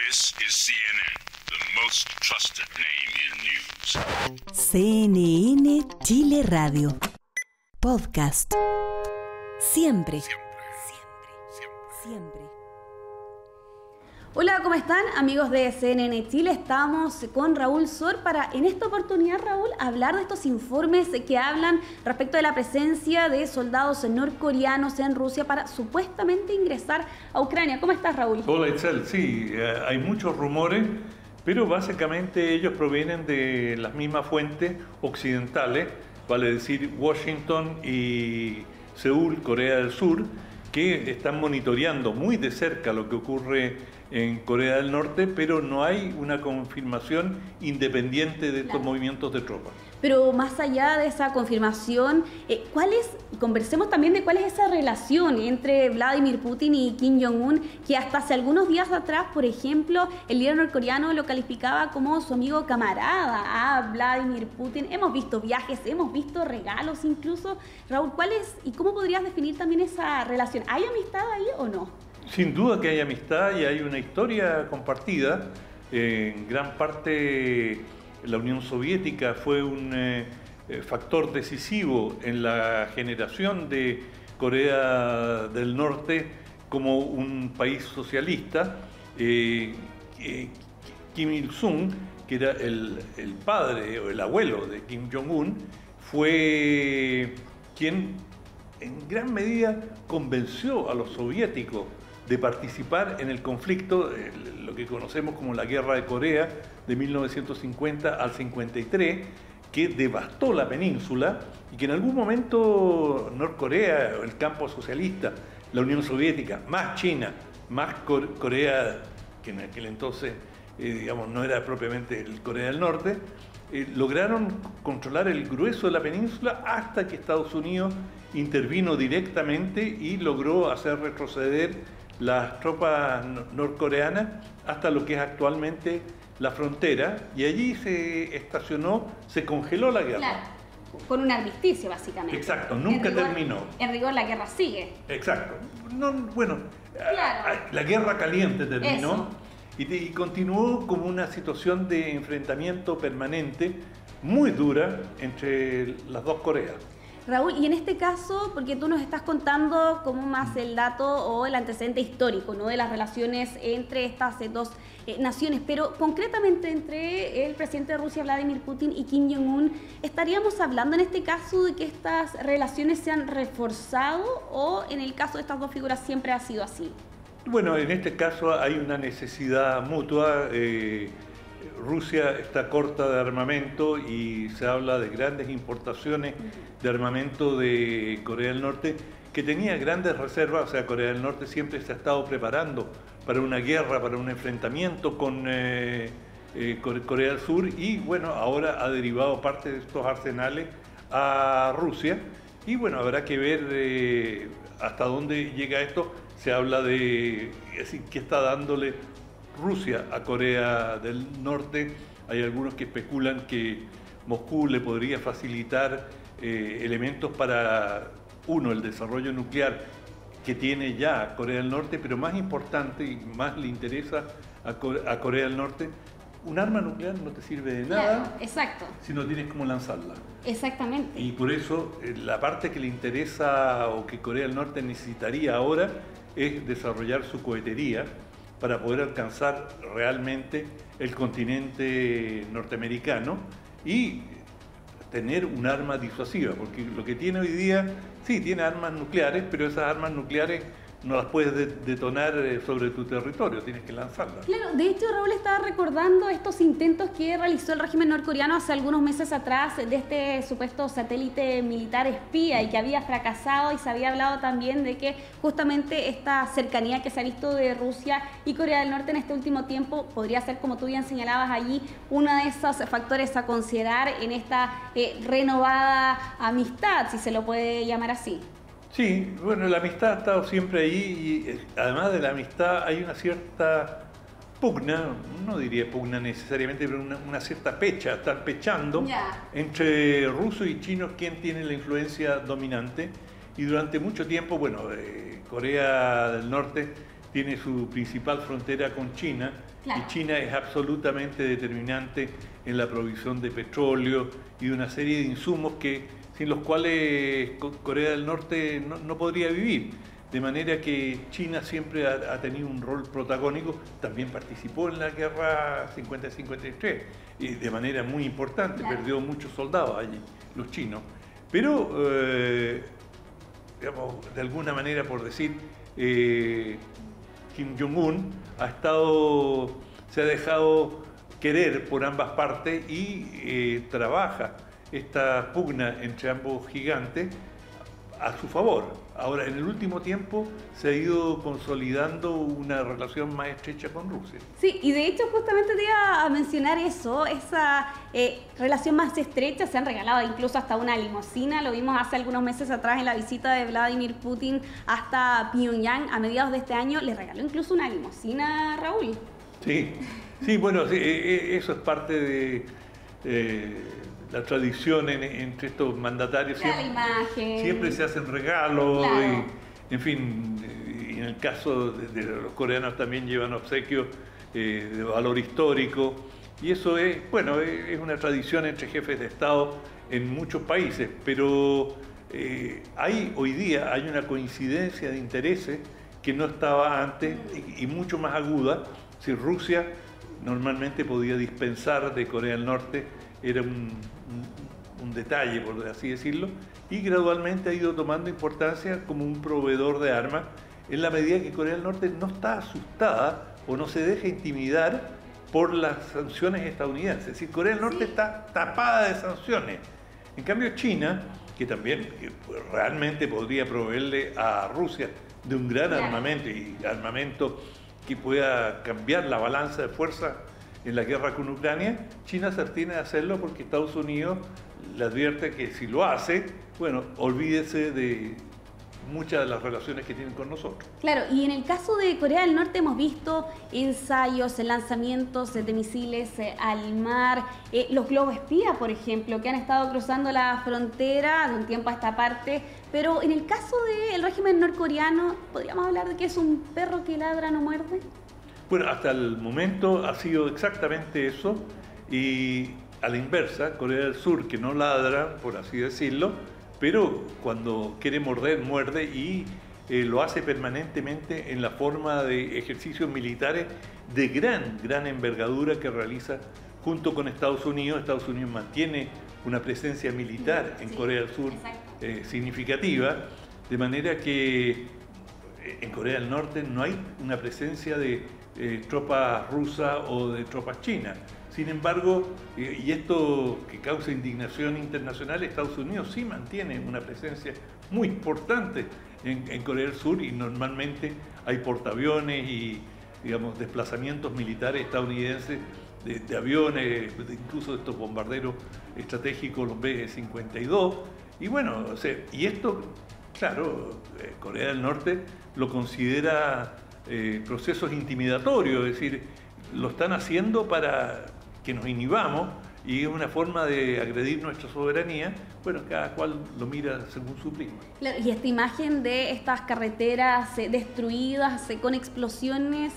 This is CNN, the most trusted name in news. CNN Chile Radio. Podcast. Siempre. Siempre. Hola, ¿cómo están? Amigos de CNN Chile, estamos con Raúl Sor para, en esta oportunidad, Raúl, hablar de estos informes que hablan respecto de la presencia de soldados norcoreanos en Rusia para supuestamente ingresar a Ucrania. ¿Cómo estás, Raúl? Hola, Itzel. Sí, hay muchos rumores, pero básicamente ellos provienen de las mismas fuentes occidentales, vale decir Washington y Seúl, Corea del Sur, que están monitoreando muy de cerca lo que ocurre en Corea del Norte, pero no hay una confirmación independiente de estos movimientos de tropas. Pero más allá de esa confirmación, conversemos también de cuál es esa relación entre Vladimir Putin y Kim Jong-un, que hasta hace algunos días atrás, por ejemplo, el líder norcoreano lo calificaba como su amigo camarada a Vladimir Putin. Hemos visto viajes, hemos visto regalos incluso. Raúl, ¿cuál es y cómo podrías definir también esa relación? ¿Hay amistad ahí o no? Sin duda que hay amistad y hay una historia compartida. En gran parte la Unión Soviética fue un factor decisivo en la generación de Corea del Norte como un país socialista. Kim Il-sung, que era el padre o el abuelo de Kim Jong-un, fue quien en gran medida convenció a los soviéticos de participar en el conflicto, lo que conocemos como la Guerra de Corea de 1950 al 53, que devastó la península y que en algún momento Norcorea, el campo socialista, la Unión Soviética, más China, más Corea, que en aquel entonces no era propiamente el Corea del Norte, lograron controlar el grueso de la península hasta que Estados Unidos intervino directamente y logró hacer retroceder las tropas norcoreanas hasta lo que es actualmente la frontera, y allí se estacionó, se congeló la guerra. Claro, con un armisticio básicamente. Exacto, nunca terminó. En rigor la guerra sigue. Exacto. Claro. La guerra caliente terminó y continuó como una situación de enfrentamiento permanente muy dura entre las dos Coreas. Raúl, y en este caso, porque tú nos estás contando como más el dato o el antecedente histórico, ¿no?, de las relaciones entre estas dos naciones, pero concretamente entre el presidente de Rusia, Vladimir Putin, y Kim Jong-un, ¿estaríamos hablando en este caso de que estas relaciones se han reforzado o en el caso de estas dos figuras siempre ha sido así? Bueno, en este caso hay una necesidad mutua. Rusia está corta de armamento y se habla de grandes importaciones de armamento de Corea del Norte, que tenía grandes reservas. O sea, Corea del Norte siempre se ha estado preparando para una guerra, para un enfrentamiento con Corea del Sur, y bueno, ahora ha derivado parte de estos arsenales a Rusia, y bueno, habrá que ver hasta dónde llega esto. Se habla de qué está dándole Rusia a Corea del Norte. Hay algunos que especulan que Moscú le podría facilitar elementos para, el desarrollo nuclear que tiene ya Corea del Norte, pero más importante y más le interesa a Corea del Norte, un arma nuclear no te sirve de nada. Claro, exacto, si no tienes cómo lanzarla. Exactamente. Y por eso la parte que le interesa o que Corea del Norte necesitaría ahora es desarrollar su cohetería para poder alcanzar realmente el continente norteamericano y tener un arma disuasiva, porque lo que tiene hoy día, sí, tiene armas nucleares, pero esas armas nucleares no las puedes detonar sobre tu territorio, tienes que lanzarlas. Claro, de hecho, Raúl estaba recordando estos intentos que realizó el régimen norcoreano hace algunos meses atrás de este supuesto satélite militar espía y que había fracasado, y se había hablado también de que justamente esta cercanía que se ha visto de Rusia y Corea del Norte en este último tiempo podría ser, como tú bien señalabas allí, uno de esos factores a considerar en esta renovada amistad, si se lo puede llamar así. Sí, bueno, la amistad ha estado siempre ahí, y además de la amistad hay una cierta pugna, no diría pugna necesariamente, pero una cierta pecha, estar pechando entre rusos y chinos quién tiene la influencia dominante. Y durante mucho tiempo, Corea del Norte tiene su principal frontera con China, claro. y China es absolutamente determinante en la provisión de petróleo y de una serie de insumos sin los cuales Corea del Norte no podría vivir. De manera que China siempre ha tenido un rol protagónico, también participó en la guerra 50-53, y de manera muy importante, claro. Perdió muchos soldados allí, los chinos. Pero, digamos, de alguna manera, por decir, Kim Jong-un se ha dejado querer por ambas partes y trabaja esta pugna entre ambos gigantes a su favor. Ahora, en el último tiempo se ha ido consolidando una relación más estrecha con Rusia. Sí, y de hecho justamente te iba a mencionar eso, esa relación más estrecha. Se han regalado incluso hasta una limusina, lo vimos hace algunos meses atrás en la visita de Vladimir Putin hasta Pyongyang a mediados de este año, le regaló incluso una limusina, Raúl. Sí, bueno, sí, eso es parte de la tradición entre estos mandatarios. La imagen. Siempre se hacen regalos, claro. En fin, y en el caso de los coreanos también llevan obsequios de valor histórico, y eso es una tradición entre jefes de Estado en muchos países, pero hoy día hay una coincidencia de intereses que no estaba antes y mucho más aguda. Si Rusia normalmente podía dispensar de Corea del Norte, era un detalle, por así decirlo, y gradualmente ha ido tomando importancia como un proveedor de armas en la medida que Corea del Norte no está asustada o no se deja intimidar por las sanciones estadounidenses. Es decir, Corea del Norte está tapada de sanciones. En cambio, China, que también realmente podría proveerle a Rusia de un gran armamento, y armamento que pueda cambiar la balanza de fuerza en la guerra con Ucrania, China se abstiene de hacerlo porque Estados Unidos le advierte que si lo hace, olvídese de muchas de las relaciones que tienen con nosotros. Claro, y en el caso de Corea del Norte hemos visto ensayos, lanzamientos de misiles al mar, los globos espía, por ejemplo, que han estado cruzando la frontera de un tiempo a esta parte, pero en el caso del régimen norcoreano, ¿podríamos hablar de que es un perro que ladra no muerde? Bueno, hasta el momento ha sido exactamente eso, y a la inversa, Corea del Sur, que no ladra, por así decirlo, pero cuando quiere morder, muerde, y lo hace permanentemente en la forma de ejercicios militares de gran envergadura que realiza junto con Estados Unidos. Estados Unidos mantiene una presencia militar en Corea del Sur significativa, de manera que en Corea del Norte no hay una presencia de tropas rusas o de tropas chinas. Sin embargo, y esto que causa indignación internacional, Estados Unidos sí mantiene una presencia muy importante en Corea del Sur, y normalmente hay portaaviones y, digamos, desplazamientos militares estadounidenses de aviones, incluso de estos bombarderos estratégicos, los B-52. Y bueno, y esto, claro, Corea del Norte lo considera procesos intimidatorios, es decir, lo están haciendo para que nos inhibamos, y es una forma de agredir nuestra soberanía. Bueno, cada cual lo mira según su prisma. Claro, y esta imagen de estas carreteras destruidas con explosiones,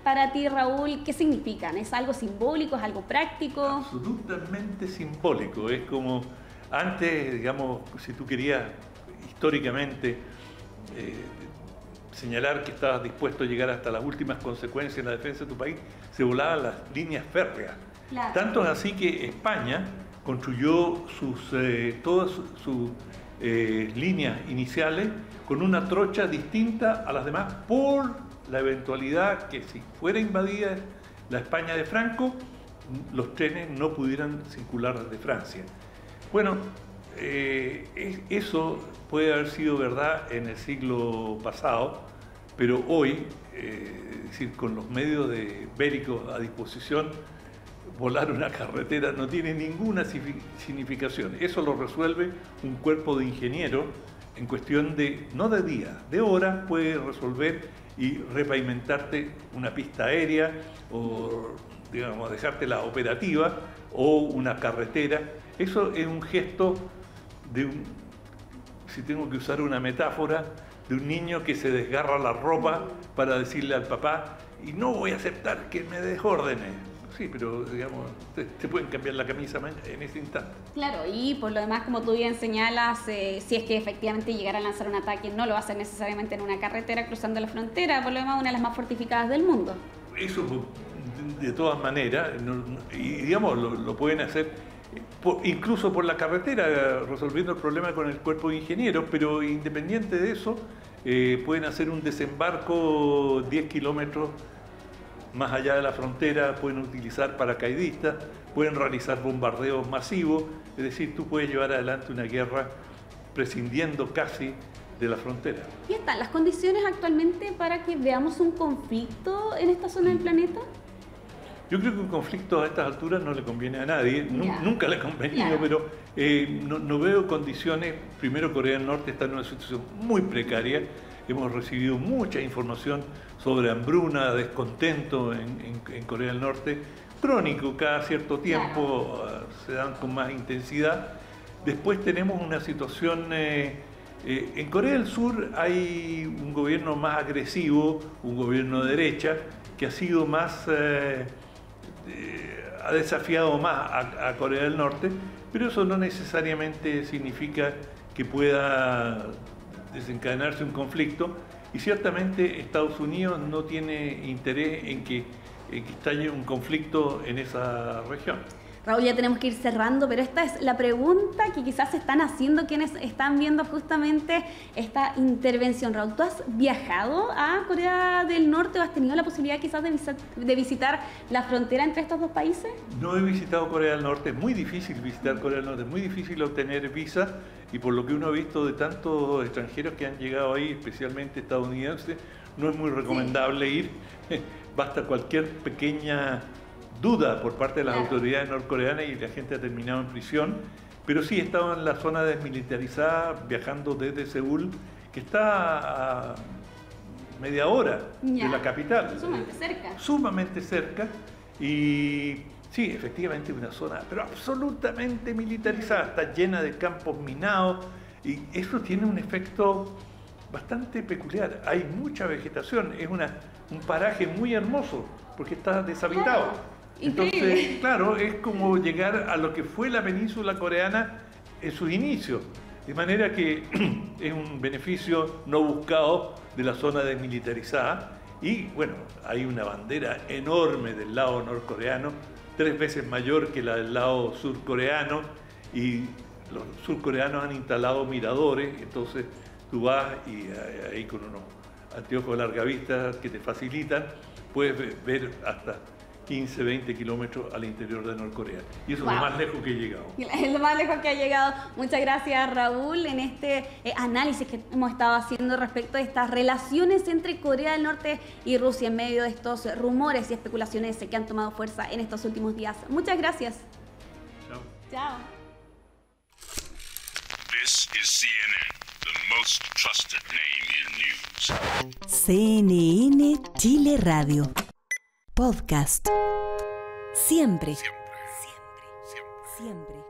para ti, Raúl, ¿qué significan? ¿Es algo simbólico? ¿Es algo práctico? Absolutamente simbólico. Es como antes, digamos, si tú querías históricamente señalar que estabas dispuesto a llegar hasta las últimas consecuencias en la defensa de tu país, se volaban las líneas férreas. Claro. Tanto es así que España construyó todas sus líneas iniciales con una trocha distinta a las demás, por la eventualidad que si fuera invadida la España de Franco, los trenes no pudieran circular desde Francia. Bueno, eso puede haber sido verdad en el siglo pasado, pero hoy, es decir, con los medios bélicos a disposición, volar una carretera no tiene ninguna significación. Eso lo resuelve un cuerpo de ingenieros en cuestión no de días, de horas. Puede resolver y repavimentarte una pista aérea, o, digamos, dejártela operativa, o una carretera. Eso es un gesto si tengo que usar una metáfora, de un niño que se desgarra la ropa para decirle al papá, y no voy a aceptar que me des órdenes. Sí, pero digamos, te pueden cambiar la camisa en ese instante. Claro, y por lo demás, como tú bien señalas, si es que efectivamente llegara a lanzar un ataque, no lo va a hacer necesariamente en una carretera cruzando la frontera, por lo demás, una de las más fortificadas del mundo. Eso, de todas maneras, y digamos, lo pueden hacer incluso por la carretera, resolviendo el problema con el cuerpo de ingenieros, pero independiente de eso, pueden hacer un desembarco 10 kilómetros más allá de la frontera, pueden utilizar paracaidistas, pueden realizar bombardeos masivos, es decir, tú puedes llevar adelante una guerra prescindiendo casi de la frontera. ¿Y están las condiciones actualmente para que veamos un conflicto en esta zona del planeta? Yo creo que un conflicto a estas alturas no le conviene a nadie, nunca le ha convenido, pero no veo condiciones. Primero, Corea del Norte está en una situación muy precaria. Hemos recibido mucha información sobre hambruna, descontento en Corea del Norte, crónico, cada cierto tiempo se dan con más intensidad. Después tenemos una situación, en Corea del Sur hay un gobierno más agresivo, un gobierno de derecha, que ha sido más, ha desafiado más a Corea del Norte, pero eso no necesariamente significa que pueda desencadenarse un conflicto, y ciertamente Estados Unidos no tiene interés en que estalle un conflicto en esa región. Raúl, ya tenemos que ir cerrando, pero esta es la pregunta que quizás están haciendo quienes están viendo justamente esta intervención. Raúl, ¿tú has viajado a Corea del Norte o has tenido la posibilidad quizás de visitar la frontera entre estos dos países? No he visitado Corea del Norte, es muy difícil visitar Corea del Norte, es muy difícil obtener visa, y por lo que uno ha visto de tantos extranjeros que han llegado ahí, especialmente estadounidenses, no es muy recomendable ir. Basta cualquier pequeña duda por parte de las autoridades norcoreanas y la gente ha terminado en prisión. Pero sí, he estado en la zona desmilitarizada, viajando desde Seúl, que está a media hora de la capital. Sumamente cerca. Sumamente cerca. Y sí, efectivamente una zona, pero absolutamente militarizada, está llena de campos minados, y eso tiene un efecto bastante peculiar. Hay mucha vegetación, es un paraje muy hermoso, porque está deshabitado. Claro. Entonces, claro, es como llegar a lo que fue la península coreana en sus inicios. De manera que es un beneficio no buscado de la zona desmilitarizada. Y bueno, hay una bandera enorme del lado norcoreano, 3 veces mayor que la del lado surcoreano, y los surcoreanos han instalado miradores, entonces tú vas y ahí con unos anteojos de larga vista que te facilitan, puedes ver hasta 15, 20 kilómetros al interior de Norcorea. Y eso es lo más lejos que he llegado. Es lo más lejos que ha llegado. Muchas gracias, Raúl, en este análisis que hemos estado haciendo respecto a estas relaciones entre Corea del Norte y Rusia en medio de estos rumores y especulaciones que han tomado fuerza en estos últimos días. Muchas gracias. Chao. Chao. This is CNN, the most trusted name in news. CNN Chile Radio. Podcast. Siempre. Siempre.